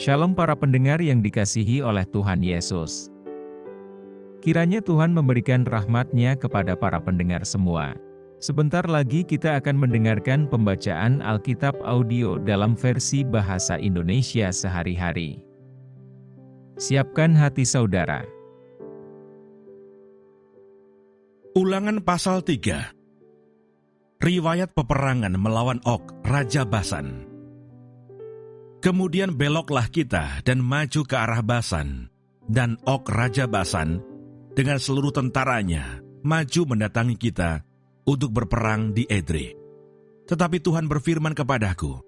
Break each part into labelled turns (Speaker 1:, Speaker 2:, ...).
Speaker 1: Shalom para pendengar yang dikasihi oleh Tuhan Yesus. Kiranya Tuhan memberikan rahmat-Nya kepada para pendengar semua. Sebentar lagi kita akan mendengarkan pembacaan Alkitab audio dalam versi bahasa Indonesia sehari-hari. Siapkan hati saudara.
Speaker 2: Ulangan pasal 3. Riwayat peperangan melawan Og, Raja Basan. Kemudian beloklah kita dan maju ke arah Basan, dan Og, Raja Basan, dengan seluruh tentaranya, maju mendatangi kita untuk berperang di Edrei. Tetapi Tuhan berfirman kepadaku,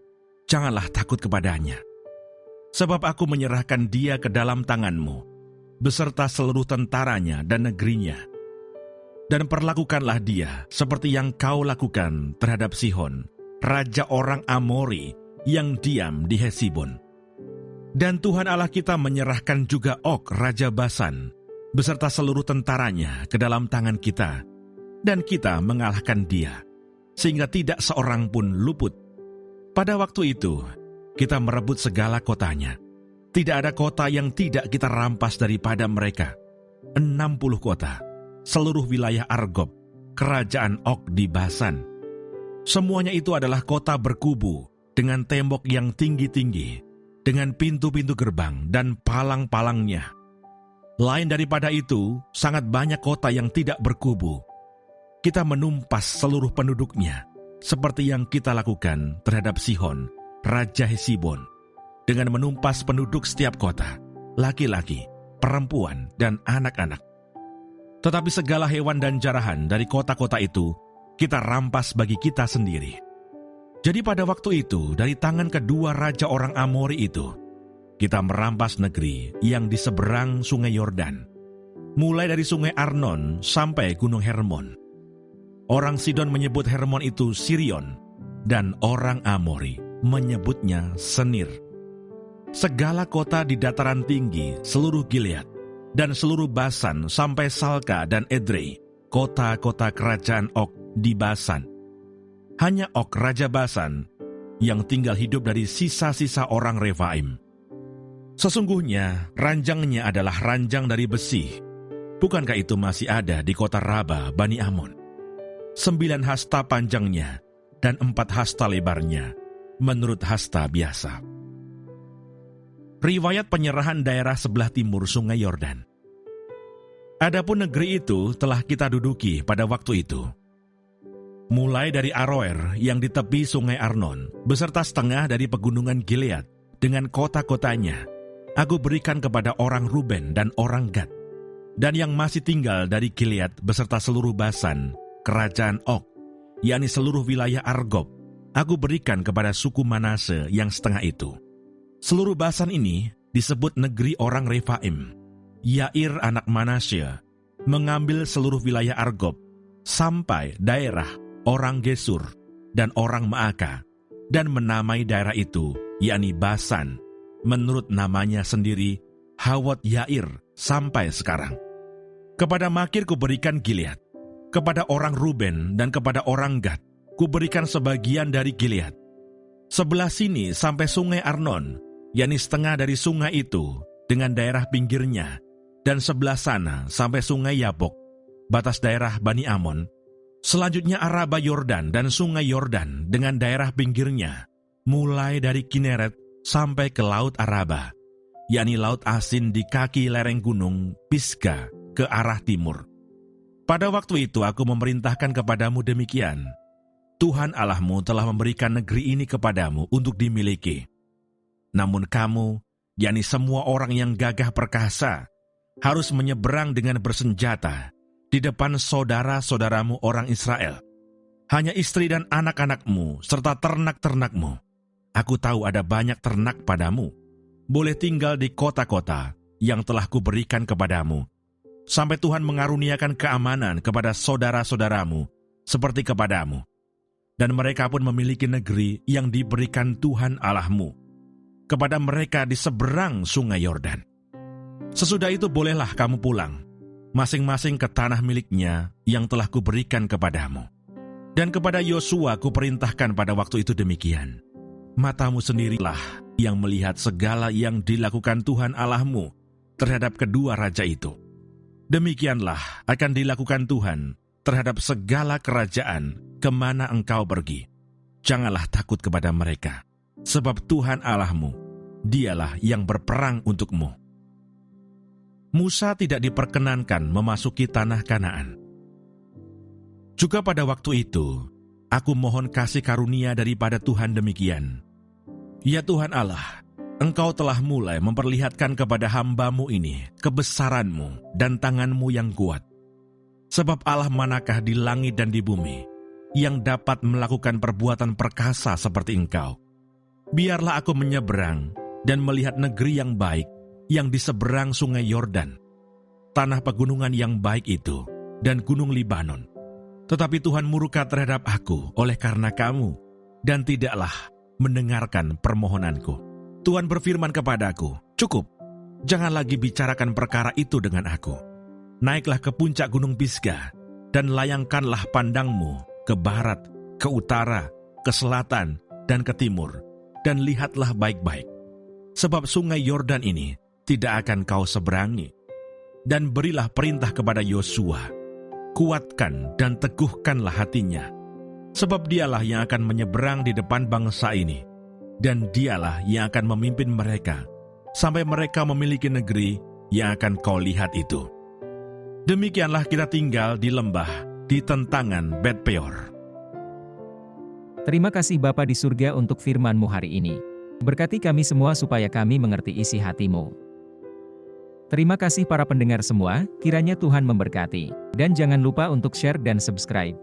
Speaker 2: janganlah takut kepadanya, sebab aku menyerahkan dia ke dalam tanganmu, beserta seluruh tentaranya dan negerinya. Dan perlakukanlah dia seperti yang kau lakukan terhadap Sihon, raja orang Amori yang diam di Hesibon. Dan Tuhan Allah kita menyerahkan juga Og, Raja Basan, beserta seluruh tentaranya ke dalam tangan kita, dan kita mengalahkan dia, sehingga tidak seorang pun luput. Pada waktu itu, kita merebut segala kotanya. Tidak ada kota yang tidak kita rampas daripada mereka. 60 kota. Seluruh wilayah Argob, kerajaan Og di Basan. Semuanya itu adalah kota berkubu, dengan tembok yang tinggi-tinggi, dengan pintu-pintu gerbang dan palang-palangnya. Lain daripada itu, sangat banyak kota yang tidak berkubu. Kita menumpas seluruh penduduknya, seperti yang kita lakukan terhadap Sihon, Raja Hesibon, dengan menumpas penduduk setiap kota, laki-laki, perempuan, dan anak-anak. Tetapi segala hewan dan jarahan dari kota-kota itu, kita rampas bagi kita sendiri. Jadi pada waktu itu, dari tangan kedua raja orang Amori itu, kita merampas negeri yang di seberang sungai Yordan, mulai dari sungai Arnon sampai gunung Hermon. Orang Sidon menyebut Hermon itu Sirion, dan orang Amori menyebutnya Senir. Segala kota di dataran tinggi, seluruh Gilead, dan seluruh Basan sampai Salka dan Edrei, kota-kota kerajaan Og di Basan. Hanya Og, Raja Basan, yang tinggal hidup dari sisa-sisa orang Refaim. Sesungguhnya ranjangnya adalah ranjang dari besi. Bukankah itu masih ada di kota Raba, Bani Amon? 9 hasta panjangnya dan 4 hasta lebarnya, menurut hasta biasa. Riwayat penyerahan daerah sebelah timur sungai Yordan. Adapun negeri itu telah kita duduki pada waktu itu. Mulai dari Aroer yang di tepi sungai Arnon, beserta setengah dari pegunungan Gilead dengan kota-kotanya, aku berikan kepada orang Ruben dan orang Gad. Dan yang masih tinggal dari Gilead beserta seluruh Basan, kerajaan Og, yakni seluruh wilayah Argob, aku berikan kepada suku Manase yang setengah itu. Seluruh Basan ini disebut negeri orang Refaim. Yair anak Manasye mengambil seluruh wilayah Argob sampai daerah orang Gesur dan orang Maaka, dan menamai daerah itu, yakni Basan, menurut namanya sendiri, Hawot Yair, sampai sekarang. Kepada Makir kuberikan Gilead, kepada orang Ruben dan kepada orang Gad kuberikan sebagian dari Gilead. Sebelah sini sampai sungai Arnon, yakni setengah dari sungai itu dengan daerah pinggirnya, dan sebelah sana sampai sungai Yabok, batas daerah Bani Amon. Selanjutnya Araba Yordan dan sungai Yordan dengan daerah pinggirnya, mulai dari Kineret sampai ke Laut Araba, yakni Laut Asin di kaki lereng gunung Pisga ke arah timur. Pada waktu itu aku memerintahkan kepadamu demikian, Tuhan Allahmu telah memberikan negeri ini kepadamu untuk dimiliki. Namun kamu, yakni semua orang yang gagah perkasa, harus menyeberang dengan bersenjata di depan saudara-saudaramu orang Israel. Hanya istri dan anak-anakmu serta ternak-ternakmu. Aku tahu ada banyak ternak padamu. Boleh tinggal di kota-kota yang telah kuberikan kepadamu, sampai Tuhan mengaruniakan keamanan kepada saudara-saudaramu seperti kepadamu. Dan mereka pun memiliki negeri yang diberikan Tuhan Allahmu kepada mereka di seberang sungai Yordan. Sesudah itu bolehlah kamu pulang, masing-masing ke tanah miliknya yang telah kuberikan kepadamu. Dan kepada Yosua kuperintahkan pada waktu itu demikian, Matamu sendirilah yang melihat segala yang dilakukan Tuhan Allahmu terhadap kedua raja itu. Demikianlah akan dilakukan Tuhan terhadap segala kerajaan kemana engkau pergi. Janganlah takut kepada mereka, sebab Tuhan Allahmu, Dialah yang berperang untukmu. Musa tidak diperkenankan memasuki tanah Kanaan. Juga pada waktu itu, aku mohon kasih karunia daripada Tuhan demikian. Ya Tuhan Allah, Engkau telah mulai memperlihatkan kepada hamba-Mu ini kebesaran-Mu dan tangan-Mu yang kuat. Sebab Allah manakah di langit dan di bumi yang dapat melakukan perbuatan perkasa seperti Engkau? Biarlah aku menyeberang dan melihat negeri yang baik yang di seberang sungai Yordan, tanah pegunungan yang baik itu, dan gunung Libanon. Tetapi Tuhan murka terhadap aku oleh karena kamu, dan tidaklah mendengarkan permohonanku. Tuhan berfirman kepadaku, cukup, jangan lagi bicarakan perkara itu dengan aku. Naiklah ke puncak gunung Pisgah, dan layangkanlah pandangmu ke barat, ke utara, ke selatan, dan ke timur, dan lihatlah baik-baik. Sebab sungai Yordan ini tidak akan kau seberangi. Dan berilah perintah kepada Yosua, kuatkan dan teguhkanlah hatinya, sebab dialah yang akan menyeberang di depan bangsa ini, dan dialah yang akan memimpin mereka, sampai mereka memiliki negeri yang akan kau lihat itu. Demikianlah kita tinggal di lembah, di tentangan Bet Peor.
Speaker 1: Terima kasih Bapa di surga untuk firman-Mu hari ini. Berkati kami semua supaya kami mengerti isi hati-Mu. Terima kasih para pendengar semua, kiranya Tuhan memberkati. Dan jangan lupa untuk share dan subscribe.